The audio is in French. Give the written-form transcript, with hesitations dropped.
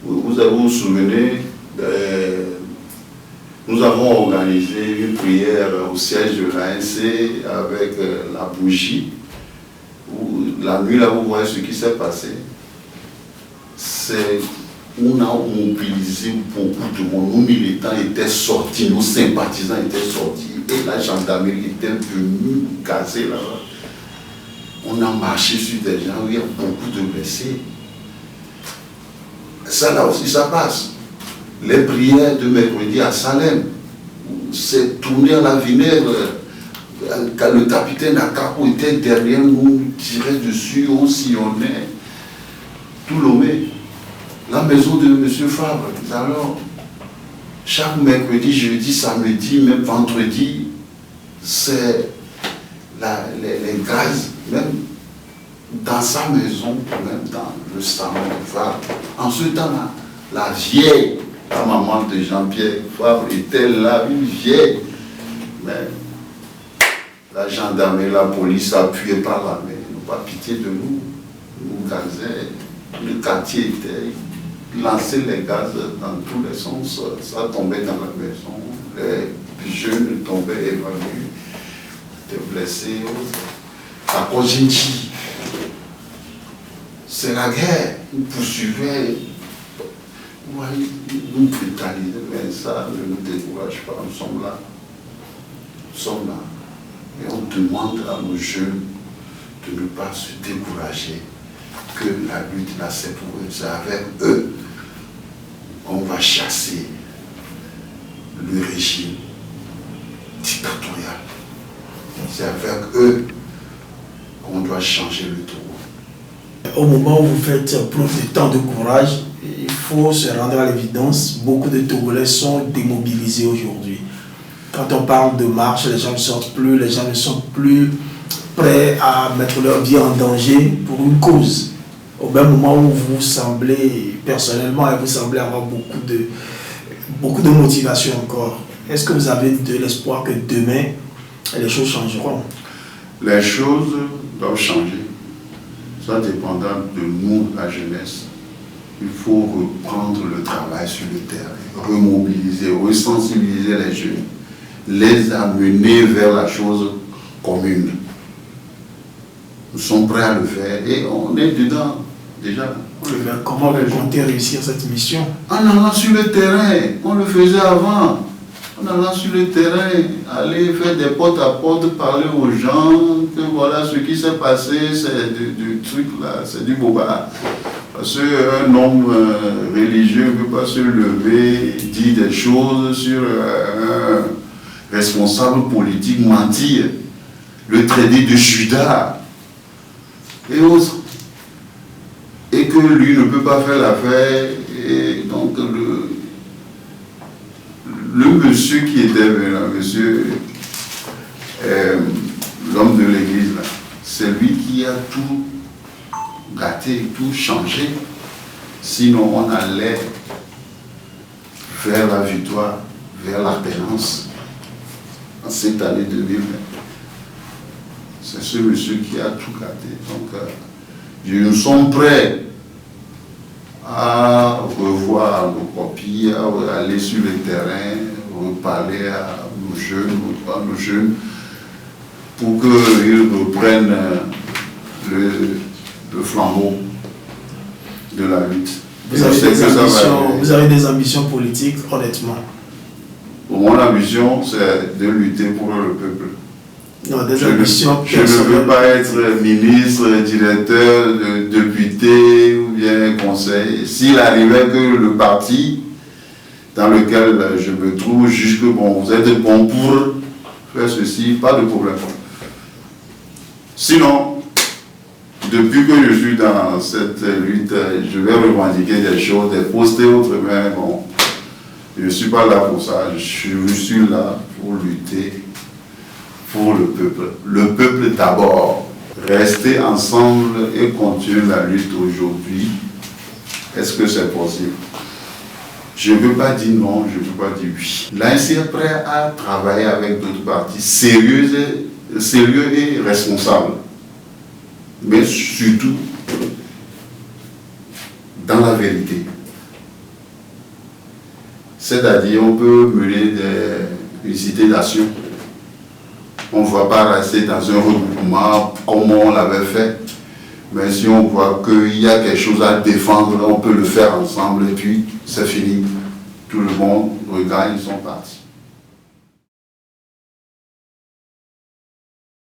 Vous vous souvenez, nous avons organisé une prière au siège de l'ANC avec la bougie. La nuit, là, vous voyez ce qui s'est passé. On a mobilisé beaucoup de monde. Nos militants étaient sortis, nos sympathisants étaient sortis, et la gendarmerie était venue nous caser là-bas. On a marché sur des gens où il y a beaucoup de blessés. Ça là aussi, ça passe. Les prières de mercredi à Salem, c'est tourné à la vinaigre. Quand le capitaine Akapo était derrière nous, tirait dessus, on sillonnait tout Lomé. La maison de M. Fabre. Alors, chaque mercredi, jeudi, samedi, même vendredi, c'est les gaz, même dans sa maison, même dans le salon de Fabre. En ce temps-là, la vieille, la maman de Jean-Pierre Fabre était là, une vieille. Mais la gendarmerie, la police, appuyée par la main, n'ont pas pitié de nous. Nous gazaient, le quartier était lançait les gaz dans tous les sens, ça tombait dans la maison, les jeunes tombaient évanouis, étaient blessés. À Kojinchi, c'est la guerre, nous poursuivaient, nous brutalisaient, mais ça ne nous décourage pas, nous sommes là. Nous sommes là. Et on demande à nos jeunes de ne pas se décourager, que la lutte là c'est pour eux, c'est avec eux qu'on va chasser le régime dictatorial. C'est avec eux qu'on doit changer le tour. Au moment où vous faites preuve de tant de courage, il faut se rendre à l'évidence, beaucoup de Togolais sont démobilisés aujourd'hui. Quand on parle de marche, les gens ne sortent plus, les gens ne sont plus prêts à mettre leur vie en danger pour une cause. Au même moment où vous semblez, personnellement, vous semblez avoir beaucoup de motivation encore. Est-ce que vous avez de l'espoir que demain, les choses changeront? Les choses doivent changer. Ça dépendra de nous, la jeunesse. Il faut reprendre le travail sur le terrain, remobiliser, resensibiliser les jeunes, les amener vers la chose commune. Nous sommes prêts à le faire et on est dedans déjà. Comment vous comptez réussir cette mission? En allant sur le terrain, on le faisait avant. En allant sur le terrain, aller faire des porte-à-porte, parler aux gens, que voilà ce qui s'est passé, c'est du truc là, c'est du boba. Parce qu'un homme religieux ne peut pas se lever, dire des choses sur un responsable politique, mentir, le traiter de Judas et autres. Et que lui ne peut pas faire l'affaire, et donc le monsieur qui était venu, monsieur, l'homme de l'église, c'est lui qui a tout gâté, tout changé. Sinon, on allait vers la victoire, vers l'alternance en cette année 2020. C'est ce monsieur qui a tout gâté. Donc, nous sommes prêts à revoir nos copies, à aller sur le terrain, reparler à nos jeunes, pour qu'ils reprennent le flambeau de la lutte. Vous avez des ambitions politiques, honnêtement? Pour moi, l'ambition, c'est de lutter pour le peuple. Non, des ambitions je ne veux pas être ministre, directeur, député ou bien conseil. S'il arrivait que le parti dans lequel je me trouve juge que bon, vous êtes bon pour faire ceci, pas de problème. Sinon, depuis que je suis dans cette lutte, je vais revendiquer des choses, des postes et autres, mais bon, je ne suis pas là pour ça. Je suis là pour lutter pour le peuple. Le peuple d'abord. Rester ensemble et continuer la lutte aujourd'hui. Est-ce que c'est possible? Je ne veux pas dire non, je ne veux pas dire oui. L'ANC est prêt à travailler avec d'autres partis sérieux et responsables. Mais surtout, dans la vérité. C'est-à-dire, on peut mener des idées d'action. On ne va pas rester dans un regroupement comme on l'avait fait. Mais si on voit qu'il y a quelque chose à défendre, on peut le faire ensemble et puis c'est fini. Tout le monde regagne son parti.